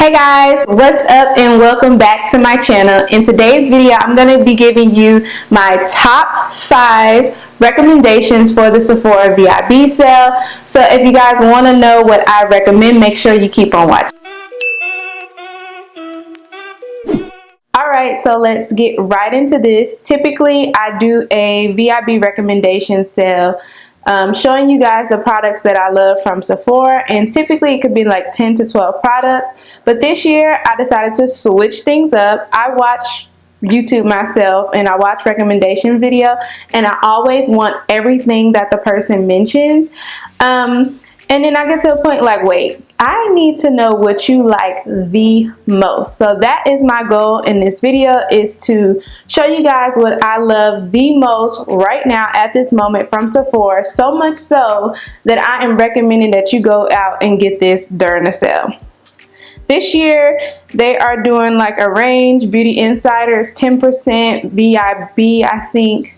Hey guys, what's up and welcome back to my channel. In today's video, I'm going to be giving you my top 5 recommendations for the Sephora Vib sale. So if you guys want to know what I recommend, make sure you keep on watching. Alright, so let's get right into this. Typically, I do a VIB recommendation sale showing you guys the products that I love from Sephora, and typically it could be like 10 to 12 products, but this year I decided to switch things up. I watch YouTube myself and I watch recommendation video, and I always want everything that the person mentions, and then I get to a point like, wait, I need to know what you like the most. So that is my goal in this video, is to show you guys what I love the most right now at this moment from Sephora, so much so that I am recommending that you go out and get this during the sale. This year they are doing like a range. Beauty Insiders 10%, VIB I think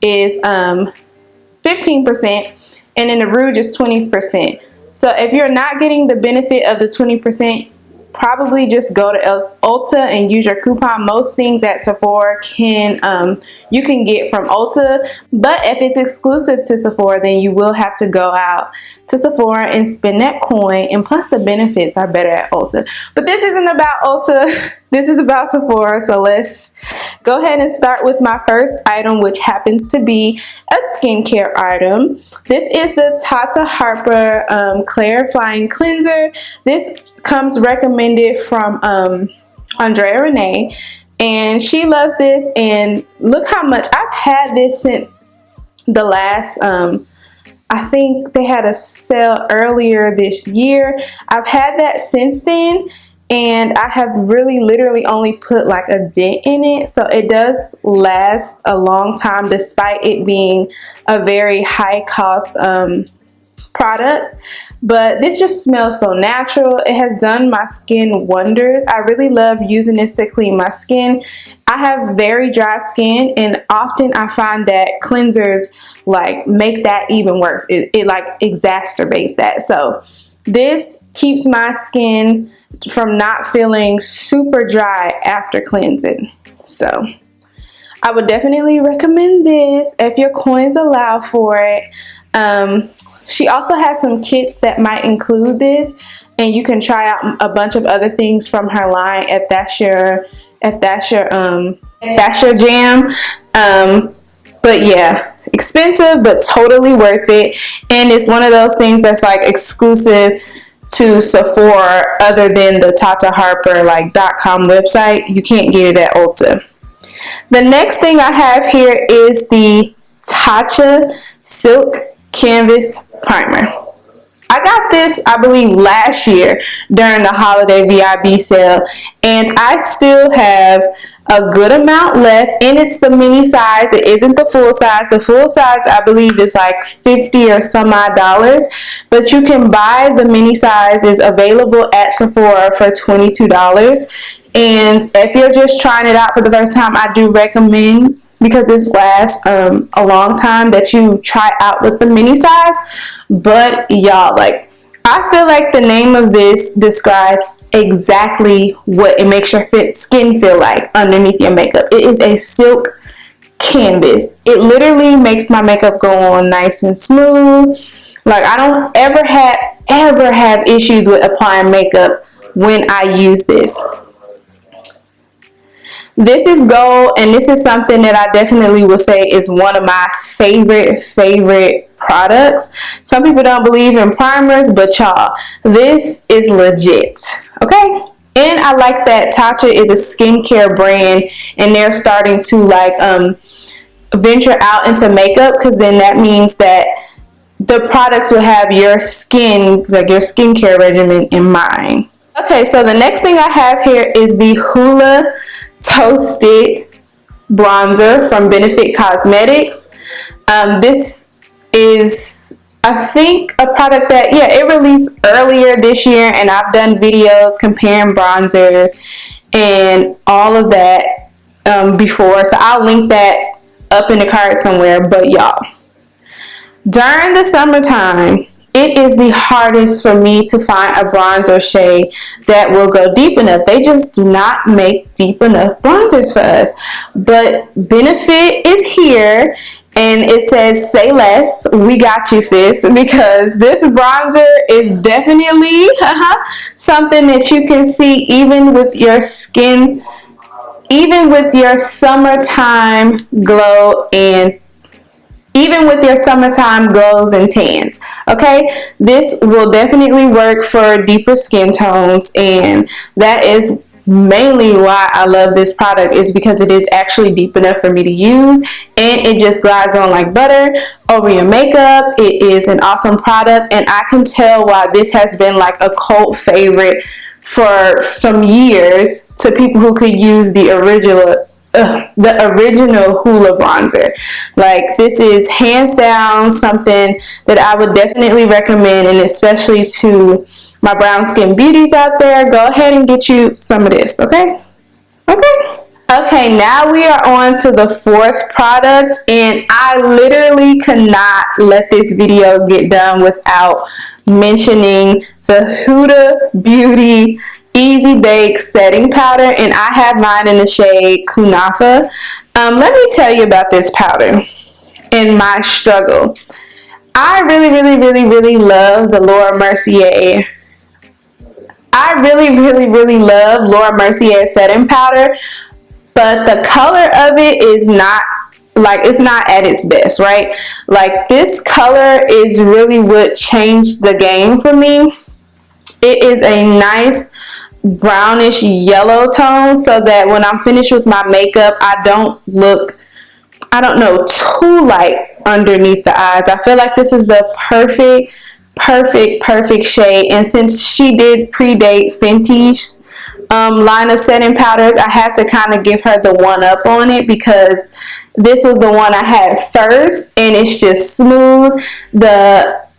is 15%. And then the Rouge is 20%. So if you're not getting the benefit of the 20%, probably just go to Ulta and use your coupon. Most things at Sephora you can get from Ulta, but if it's exclusive to Sephora, then you will have to go out to Sephora and spend that coin, and plus the benefits are better at Ulta. But this isn't about Ulta, this is about Sephora. So let's go ahead and start with my first item, which happens to be a skincare item. This is the Tata Harper Clarifying Cleanser. This comes recommended from Andrea Renee, and she loves this, and look how much I've had this since the last I think they had a sale earlier this year. I've had that since then, and I have really literally only put like a dent in it, so it does last a long time despite it being a very high cost product. But this just smells so natural. It has done my skin wonders. I really love using this to clean my skin. I have very dry skin, and often I find that cleansers like make that even worse. It like exacerbates that. So this keeps my skin from not feeling super dry after cleansing. So I would definitely recommend this if your coins allow for it. She also has some kits that might include this, and you can try out a bunch of other things from her line if that's your jam. But yeah, expensive but totally worth it, and it's one of those things that's like exclusive to Sephora other than the Tata Harper like .com website. You can't get it at Ulta. The next thing I have here is the Tatcha Silk Canvas Primer. I got this, I believe, last year during the holiday VIB sale, and I still have a good amount left, and it's the mini size. It isn't the full size. The full size, I believe, is like $50 or some odd dollars, but you can buy the mini size. It's available at Sephora for $22. And if you're just trying it out for the first time, I do recommend, because this lasts a long time, that you try out with the mini size. But y'all, like, I feel like the name of this describes exactly what it makes your skin feel like underneath your makeup. It is a silk canvas. It literally makes my makeup go on nice and smooth. Like, I don't ever have issues with applying makeup when I use this. This is gold, and this is something that I definitely will say is one of my favorite products. Some people don't believe in primers, but y'all, this is legit, okay? And I like that Tatcha is a skincare brand, and they're starting to like venture out into makeup, because then that means that the products will have your skin, like your skincare regimen in mind. Okay, so the next thing I have here is the Hoola Toasted Bronzer from Benefit Cosmetics. This is, I think, a product that, yeah, it released earlier this year, and I've done videos comparing bronzers and all of that before, so I'll link that up in the card somewhere. But y'all, during the summertime, it is the hardest for me to find a bronzer shade that will go deep enough. They just do not make deep enough bronzers for us. But Benefit is here, and it says, say less, we got you, sis, because this bronzer is definitely something that you can see even with your skin, even with your summertime glow and even with your summertime glows and tans. Okay, this will definitely work for deeper skin tones, and that is mainly why I love this product, is because it is actually deep enough for me to use, and it just glides on like butter over your makeup. It is an awesome product, and I can tell why this has been like a cult favorite for some years to people who could use the original Hoola bronzer. Like, this is hands down something that I would definitely recommend, and especially to my brown skin beauties out there, go ahead and get you some of this. Okay, now we are on to the fourth product, and I literally cannot let this video get done without mentioning the Huda Beauty Easy Bake Setting Powder, and I have mine in the shade Kunafa. Let me tell you about this powder and my struggle. I really love the Laura Mercier. I really love Laura Mercier setting powder, but the color of it is not, like, it's not at its best, right? Like, this color is really what changed the game for me. It is a nice brownish yellow tone, so that when I'm finished with my makeup, I don't look, I don't know, too light underneath the eyes. I feel like this is the perfect shade. And since she did predate Fenty's line of setting powders, I have to kind of give her the one up on it, because this was the one I had first, and it's just smooth.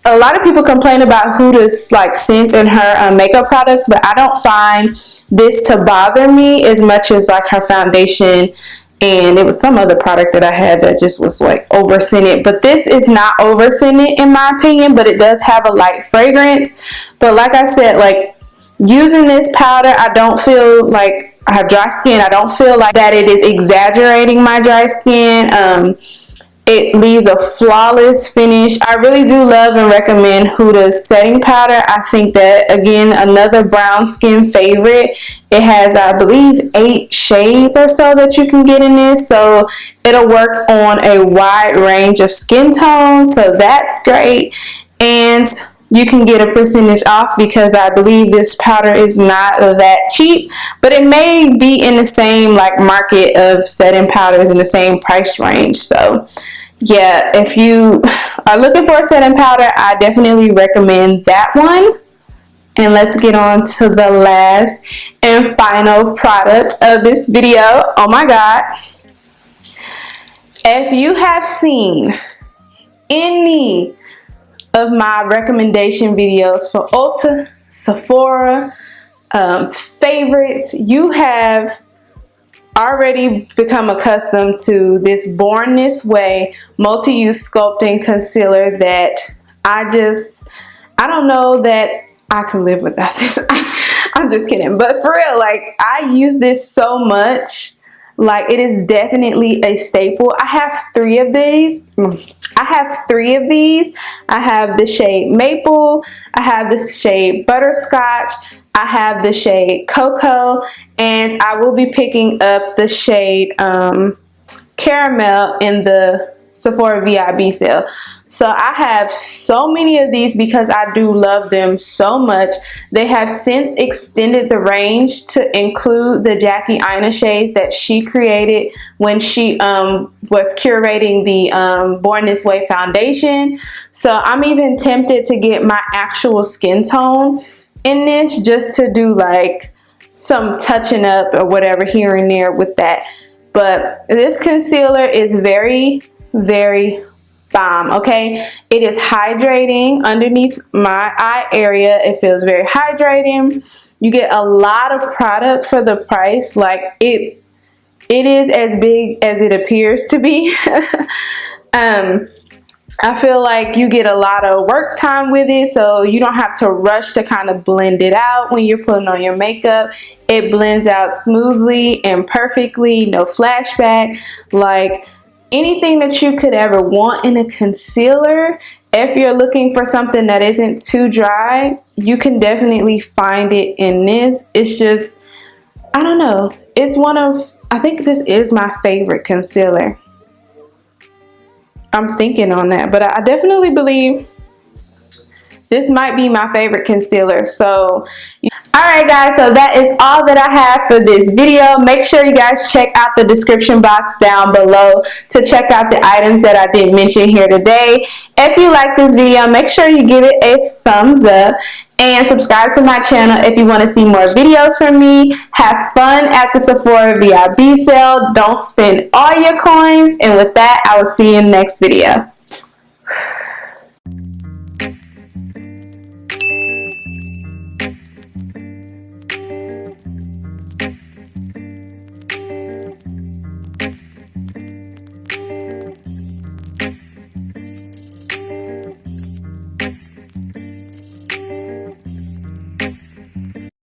A lot of people complain about Huda's like scents in her makeup products, but I don't find this to bother me as much as like her foundation, and it was some other product that I had that just was like over scented. But this is not over scented in my opinion, but it does have a light fragrance. But like I said, like, using this powder, I don't feel like I have dry skin. I don't feel like that it is exaggerating my dry skin. It leaves a flawless finish. I really do love and recommend Huda's setting powder. I think that, again, another brown skin favorite. It has, I believe, 8 shades or so that you can get in this. So it'll work on a wide range of skin tones. So that's great. And you can get a percentage off, because I believe this powder is not that cheap, but it may be in the same like market of setting powders in the same price range. So yeah, if you are looking for a setting powder, I definitely recommend that one. And let's get on to the last and final product of this video. Oh my God. If you have seen any of my recommendation videos for Ulta, Sephora, favorites, you have already become accustomed to this Born This Way multi-use sculpting concealer that I don't know that I could live without this. I'm just kidding, but for real, like, I use this so much. Like, it is definitely a staple. I have 3 of these. I have the shade Maple, I have the shade Butterscotch, I have the shade Cocoa, and I will be picking up the shade Caramel in the Sephora VIB sale. So I have so many of these because I do love them so much. They have since extended the range to include the Jackie Aina shades that she created when she was curating the Born This Way foundation. So I'm even tempted to get my actual skin tone in this, just to do like some touching up or whatever here and there with that. But this concealer is very bomb. Okay, it is hydrating underneath my eye area. It feels very hydrating. You get a lot of product for the price. Like, it is as big as it appears to be. I feel like you get a lot of work time with it, so you don't have to rush to kind of blend it out when you're putting on your makeup. It blends out smoothly and perfectly, no flashback. Like anything that you could ever want in a concealer, if you're looking for something that isn't too dry, you can definitely find it in this. It's just, I don't know. It's one of, I think this is my favorite concealer. I'm thinking on that, but I definitely believe this might be my favorite concealer. So alright guys, so that is all that I have for this video. Make sure you guys check out the description box down below to check out the items that I didn't mention here today. If you like this video, make sure you give it a thumbs up and subscribe to my channel if you want to see more videos from me. Have fun at the Sephora VIB sale. Don't spend all your coins, and with that, I will see you in the next video.